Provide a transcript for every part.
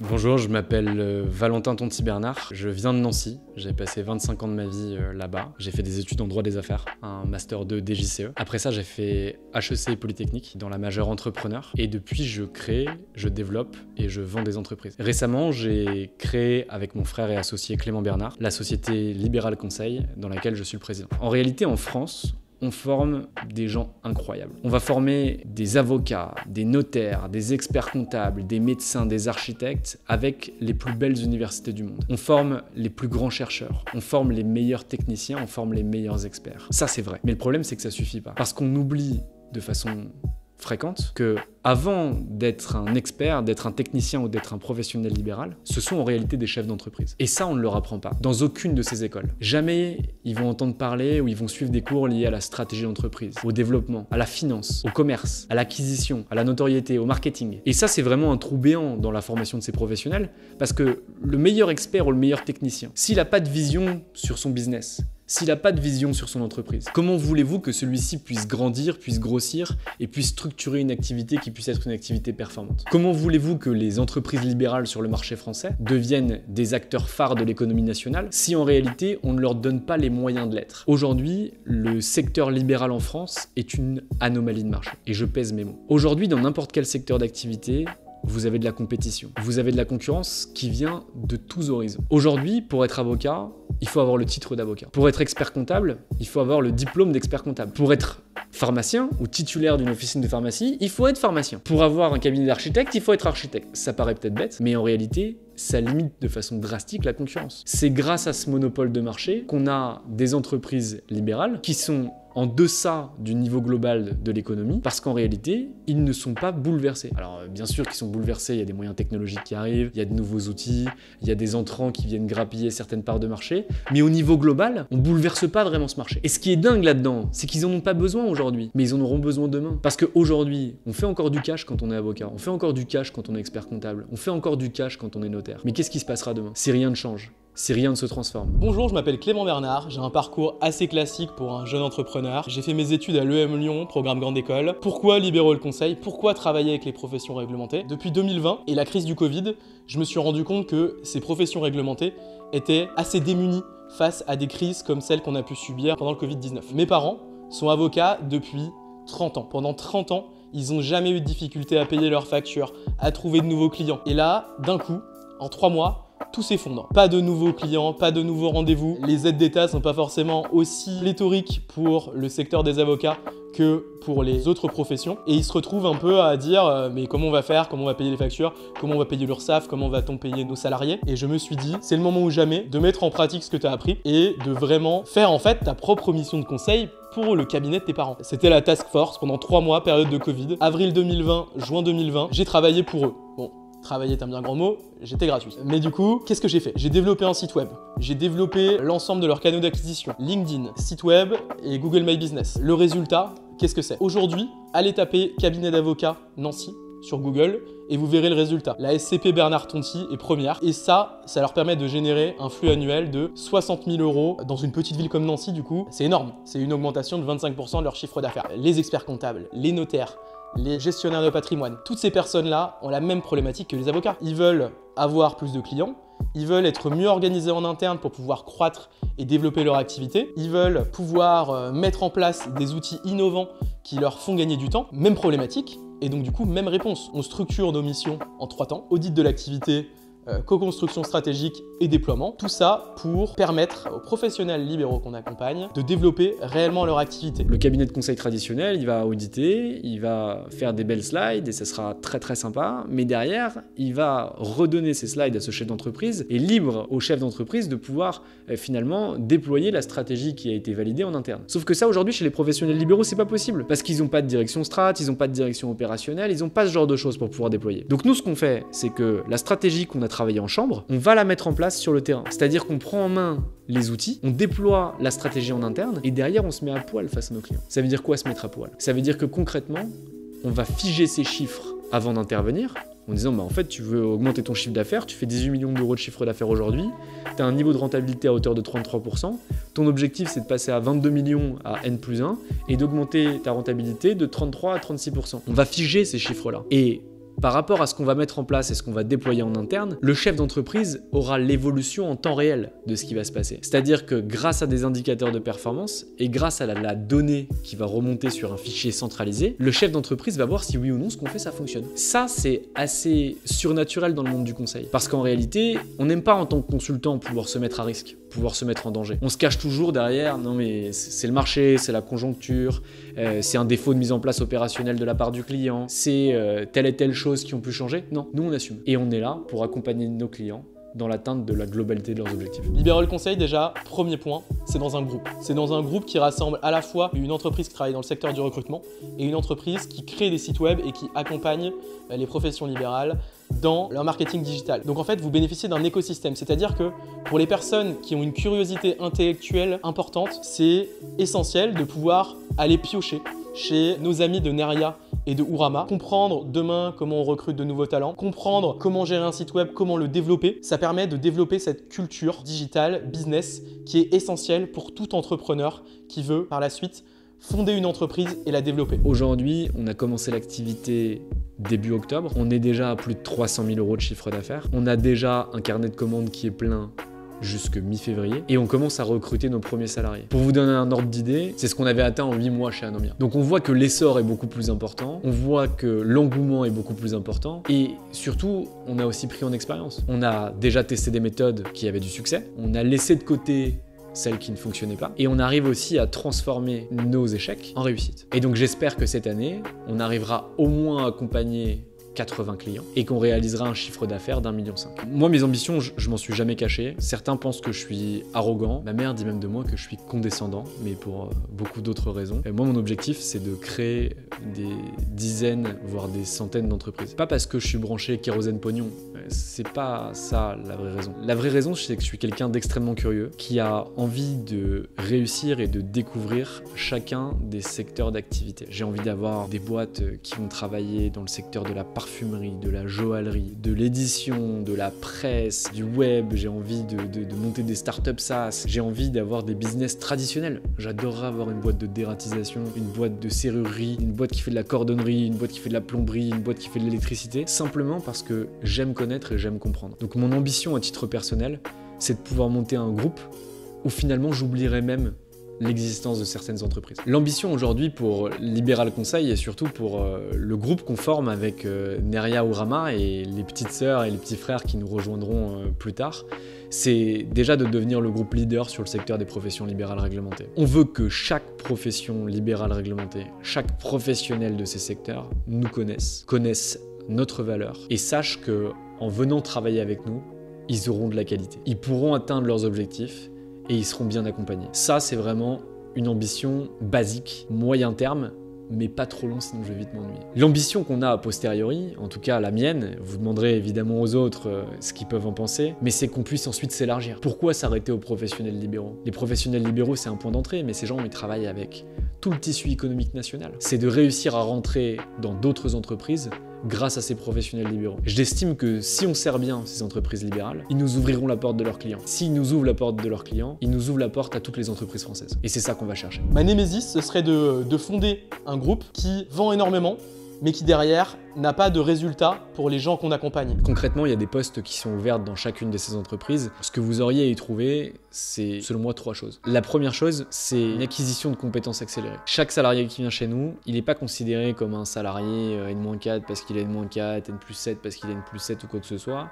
Bonjour, je m'appelle Valentin Tonti-Bernard, je viens de Nancy, j'ai passé 25 ans de ma vie là-bas. J'ai fait des études en droit des affaires, un master 2 DJCE. Après ça, j'ai fait HEC et Polytechnique dans la majeure entrepreneur. Et depuis, je crée, je développe et je vends des entreprises. Récemment, j'ai créé avec mon frère et associé Clément Bernard la société Libéral Conseil dans laquelle je suis le président. En réalité, en France, on forme des gens incroyables. On va former des avocats, des notaires, des experts comptables, des médecins, des architectes avec les plus belles universités du monde. On forme les plus grands chercheurs, on forme les meilleurs techniciens, on forme les meilleurs experts. Ça, c'est vrai. Mais le problème, c'est que ça suffit pas. Parce qu'on oublie de façon fréquente que avant d'être un expert, d'être un technicien ou d'être un professionnel libéral, ce sont en réalité des chefs d'entreprise. Et ça, on ne leur apprend pas dans aucune de ces écoles. Jamais ils vont entendre parler ou ils vont suivre des cours liés à la stratégie d'entreprise, au développement, à la finance, au commerce, à l'acquisition, à la notoriété, au marketing. Et ça, c'est vraiment un trou béant dans la formation de ces professionnels parce que le meilleur expert ou le meilleur technicien, s'il n'a pas de vision sur son business, s'il n'a pas de vision sur son entreprise, comment voulez-vous que celui-ci puisse grandir, puisse grossir et puisse structurer une activité qui puisse être une activité performante? Comment voulez-vous que les entreprises libérales sur le marché français deviennent des acteurs phares de l'économie nationale si en réalité on ne leur donne pas les moyens de l'être? Aujourd'hui, le secteur libéral en France est une anomalie de marché et je pèse mes mots. Aujourd'hui, dans n'importe quel secteur d'activité, vous avez de la compétition, vous avez de la concurrence qui vient de tous horizons. Aujourd'hui, pour être avocat, il faut avoir le titre d'avocat. Pour être expert comptable, il faut avoir le diplôme d'expert comptable. Pour être pharmacien ou titulaire d'une officine de pharmacie, il faut être pharmacien. Pour avoir un cabinet d'architecte, il faut être architecte. Ça paraît peut-être bête, mais en réalité, ça limite de façon drastique la concurrence. C'est grâce à ce monopole de marché qu'on a des entreprises libérales qui sont en deçà du niveau global de l'économie, parce qu'en réalité, ils ne sont pas bouleversés. Alors bien sûr qu'ils sont bouleversés, il y a des moyens technologiques qui arrivent, il y a de nouveaux outils, il y a des entrants qui viennent grappiller certaines parts de marché, mais au niveau global, on bouleverse pas vraiment ce marché. Et ce qui est dingue là-dedans, c'est qu'ils en ont pas besoin aujourd'hui, mais ils en auront besoin demain. Parce qu'aujourd'hui, on fait encore du cash quand on est avocat, on fait encore du cash quand on est expert comptable, on fait encore du cash quand on est notaire. Mais qu'est-ce qui se passera demain si rien ne change? Si rien ne se transforme. Bonjour, je m'appelle Clément Bernard, j'ai un parcours assez classique pour un jeune entrepreneur. J'ai fait mes études à l'EM Lyon, programme Grande École. Pourquoi Libéral Conseil? Pourquoi travailler avec les professions réglementées? Depuis 2020 et la crise du Covid, je me suis rendu compte que ces professions réglementées étaient assez démunies face à des crises comme celles qu'on a pu subir pendant le Covid-19. Mes parents sont avocats depuis 30 ans. Pendant 30 ans, ils n'ont jamais eu de difficulté à payer leurs factures, à trouver de nouveaux clients. Et là, d'un coup, en 3 mois, tout s'effondre. Pas de nouveaux clients, pas de nouveaux rendez-vous. Les aides d'État sont pas forcément aussi pléthoriques pour le secteur des avocats que pour les autres professions. Et ils se retrouvent un peu à dire mais comment on va faire, comment on va payer les factures, comment on va payer l'URSSAF, comment va-t-on payer nos salariés? Et je me suis dit, c'est le moment ou jamais de mettre en pratique ce que tu as appris et de vraiment faire en fait ta propre mission de conseil pour le cabinet de tes parents. C'était la task force pendant 3 mois, période de Covid. Avril 2020, juin 2020, j'ai travaillé pour eux. Bon. Travailler est un bien grand mot, j'étais gratuit. Mais du coup, qu'est-ce que j'ai fait? J'ai développé un site web. J'ai développé l'ensemble de leurs canaux d'acquisition. LinkedIn, site web et Google My Business. Le résultat, qu'est-ce que c'est? Aujourd'hui, allez taper cabinet d'avocats Nancy sur Google et vous verrez le résultat. La SCP Bernard Tonti est première et ça leur permet de générer un flux annuel de 60 000 € dans une petite ville comme Nancy du coup. C'est énorme, c'est une augmentation de 25% de leur chiffre d'affaires. Les experts comptables, les notaires, les gestionnaires de patrimoine, toutes ces personnes-là ont la même problématique que les avocats. Ils veulent avoir plus de clients, ils veulent être mieux organisés en interne pour pouvoir croître et développer leur activité, ils veulent pouvoir mettre en place des outils innovants qui leur font gagner du temps, même problématique, et donc du coup, même réponse. On structure nos missions en 3 temps, audit de l'activité, co-construction stratégique et déploiement. Tout ça pour permettre aux professionnels libéraux qu'on accompagne de développer réellement leur activité. Le cabinet de conseil traditionnel, il va auditer, il va faire des belles slides et ça sera très très sympa, mais derrière, il va redonner ces slides à ce chef d'entreprise et libre au chef d'entreprise de pouvoir finalement déployer la stratégie qui a été validée en interne. Sauf que ça aujourd'hui chez les professionnels libéraux, c'est pas possible parce qu'ils n'ont pas de direction strat, ils n'ont pas de direction opérationnelle, ils n'ont pas ce genre de choses pour pouvoir déployer. Donc nous, ce qu'on fait, c'est que la stratégie qu'on a travailler en chambre, on va la mettre en place sur le terrain. C'est-à-dire qu'on prend en main les outils, on déploie la stratégie en interne et derrière on se met à poil face à nos clients. Ça veut dire quoi se mettre à poil? Ça veut dire que concrètement, on va figer ces chiffres avant d'intervenir en disant bah en fait tu veux augmenter ton chiffre d'affaires, tu fais 18 millions d'euros de chiffre d'affaires aujourd'hui, tu as un niveau de rentabilité à hauteur de 33%, ton objectif c'est de passer à 22 millions à N+1 et d'augmenter ta rentabilité de 33 à 36%. On va figer ces chiffres-là. Et par rapport à ce qu'on va mettre en place et ce qu'on va déployer en interne, le chef d'entreprise aura l'évolution en temps réel de ce qui va se passer. C'est-à-dire que grâce à des indicateurs de performance et grâce à la donnée qui va remonter sur un fichier centralisé, le chef d'entreprise va voir si oui ou non ce qu'on fait ça fonctionne. Ça, c'est assez surnaturel dans le monde du conseil. Parce qu'en réalité, on n'aime pas en tant que consultant pouvoir se mettre à risque, pouvoir se mettre en danger. On se cache toujours derrière, non mais c'est le marché, c'est la conjoncture, c'est un défaut de mise en place opérationnelle de la part du client, c'est telle et telle chose qui ont pu changer. Non, nous on assume. Et on est là pour accompagner nos clients dans l'atteinte de la globalité de leurs objectifs. Libéral Conseil, déjà, premier point, c'est dans un groupe. C'est dans un groupe qui rassemble à la fois une entreprise qui travaille dans le secteur du recrutement et une entreprise qui crée des sites web et qui accompagne les professions libérales dans leur marketing digital. Donc en fait, vous bénéficiez d'un écosystème, c'est-à-dire que pour les personnes qui ont une curiosité intellectuelle importante, c'est essentiel de pouvoir aller piocher chez nos amis de Neria et de Ourama, comprendre demain comment on recrute de nouveaux talents, comprendre comment gérer un site web, comment le développer. Ça permet de développer cette culture digitale, business, qui est essentielle pour tout entrepreneur qui veut par la suite fonder une entreprise et la développer. Aujourd'hui, on a commencé l'activité début octobre. On est déjà à plus de 300 000 € de chiffre d'affaires. On a déjà un carnet de commandes qui est plein jusque mi-février et on commence à recruter nos premiers salariés. Pour vous donner un ordre d'idée, c'est ce qu'on avait atteint en 8 mois chez Anomia. Donc on voit que l'essor est beaucoup plus important, on voit que l'engouement est beaucoup plus important et surtout, on a aussi pris en expérience. On a déjà testé des méthodes qui avaient du succès, on a laissé de côté celles qui ne fonctionnaient pas et on arrive aussi à transformer nos échecs en réussite. Et donc j'espère que cette année, on arrivera au moins à accompagner 80 clients et qu'on réalisera un chiffre d'affaires d'1,5 million. Moi, mes ambitions, je m'en suis jamais caché. Certains pensent que je suis arrogant. Ma mère dit même de moi que je suis condescendant, mais pour beaucoup d'autres raisons. Et moi, mon objectif, c'est de créer des dizaines, voire des centaines d'entreprises. Pas parce que je suis branché kérosène pognon. C'est pas ça la vraie raison. La vraie raison, c'est que je suis quelqu'un d'extrêmement curieux, qui a envie de réussir et de découvrir chacun des secteurs d'activité. J'ai envie d'avoir des boîtes qui vont travailler dans le secteur de la parfumerie, de la joaillerie, de l'édition, de la presse, du web. J'ai envie de monter des startups SaaS. J'ai envie d'avoir des business traditionnels. J'adorerais avoir une boîte de dératisation, une boîte de serrurerie, une boîte qui fait de la cordonnerie, une boîte qui fait de la plomberie, une boîte qui fait de l'électricité, simplement parce que j'aime connaître et j'aime comprendre. Donc mon ambition à titre personnel, c'est de pouvoir monter un groupe où finalement j'oublierais même l'existence de certaines entreprises. L'ambition aujourd'hui pour Libéral Conseil et surtout pour le groupe qu'on forme avec Neria Ourama et les petites sœurs et les petits frères qui nous rejoindront plus tard, c'est déjà de devenir le groupe leader sur le secteur des professions libérales réglementées. On veut que chaque profession libérale réglementée, chaque professionnel de ces secteurs nous connaissent notre valeur et sachent que en venant travailler avec nous, ils auront de la qualité. Ils pourront atteindre leurs objectifs et ils seront bien accompagnés. Ça, c'est vraiment une ambition basique, moyen terme, mais pas trop long sinon je vais vite m'ennuyer. L'ambition qu'on a a posteriori, en tout cas la mienne, vous demanderez évidemment aux autres ce qu'ils peuvent en penser, mais c'est qu'on puisse ensuite s'élargir. Pourquoi s'arrêter aux professionnels libéraux? Les professionnels libéraux, c'est un point d'entrée, mais ces gens, ils travaillent avec tout le tissu économique national. C'est de réussir à rentrer dans d'autres entreprises grâce à ces professionnels libéraux. J'estime que si on sert bien ces entreprises libérales, ils nous ouvriront la porte de leurs clients. S'ils nous ouvrent la porte de leurs clients, ils nous ouvrent la porte à toutes les entreprises françaises. Et c'est ça qu'on va chercher. Ma némésis, ce serait de fonder un groupe qui vend énormément, mais qui derrière n'a pas de résultat pour les gens qu'on accompagne. Concrètement, il y a des postes qui sont ouverts dans chacune de ces entreprises. Ce que vous auriez à y trouver, c'est selon moi 3 choses. La première chose, c'est une acquisition de compétences accélérées. Chaque salarié qui vient chez nous, il n'est pas considéré comme un salarié N-4 parce qu'il a N-4, N+7 parce qu'il a N+7 ou quoi que ce soit.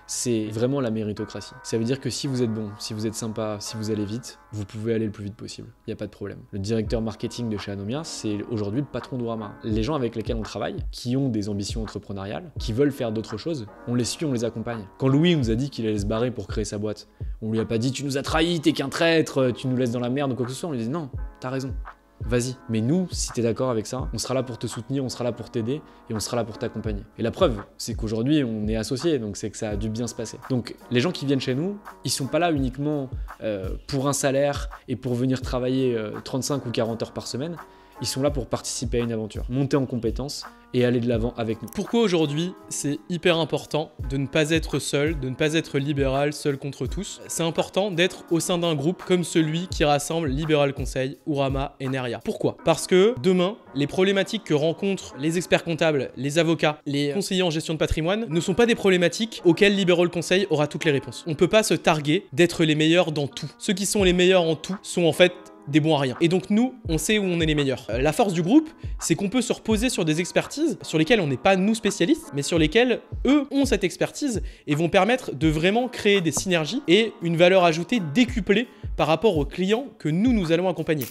C'est vraiment la méritocratie. Ça veut dire que si vous êtes bon, si vous êtes sympa, si vous allez vite, vous pouvez aller le plus vite possible. Il n'y a pas de problème. Le directeur marketing de chez Anomia, c'est aujourd'hui le patron d'Ourama. Les gens avec lesquels on travaille, qui ont des ambitions entrepreneuriales, qui veulent faire d'autres choses, on les suit, on les accompagne. Quand Louis nous a dit qu'il allait se barrer pour créer sa boîte, on lui a pas dit « tu nous as trahis, t'es qu'un traître, tu nous laisses dans la merde » ou quoi que ce soit. On lui a dit « non, t'as raison. Vas-y. Mais nous, si t'es d'accord avec ça, on sera là pour te soutenir, on sera là pour t'aider et on sera là pour t'accompagner. » Et la preuve, c'est qu'aujourd'hui, on est associés, donc c'est que ça a dû bien se passer. Donc, les gens qui viennent chez nous, ils sont pas là uniquement pour un salaire et pour venir travailler 35 ou 40 heures par semaine. Ils sont là pour participer à une aventure, monter en compétences et aller de l'avant avec nous. Pourquoi aujourd'hui, c'est hyper important de ne pas être seul, de ne pas être libéral, seul contre tous. C'est important d'être au sein d'un groupe comme celui qui rassemble Libéral Conseil, Ourama et Neria. Pourquoi? Parce que demain, les problématiques que rencontrent les experts comptables, les avocats, les conseillers en gestion de patrimoine ne sont pas des problématiques auxquelles Libéral Conseil aura toutes les réponses. On ne peut pas se targuer d'être les meilleurs dans tout. Ceux qui sont les meilleurs en tout sont en fait des bons à rien. Et donc nous, on sait où on est les meilleurs. La force du groupe, c'est qu'on peut se reposer sur des expertises sur lesquelles on n'est pas nous spécialistes, mais sur lesquelles eux ont cette expertise et vont permettre de vraiment créer des synergies et une valeur ajoutée décuplée par rapport aux clients que nous allons accompagner.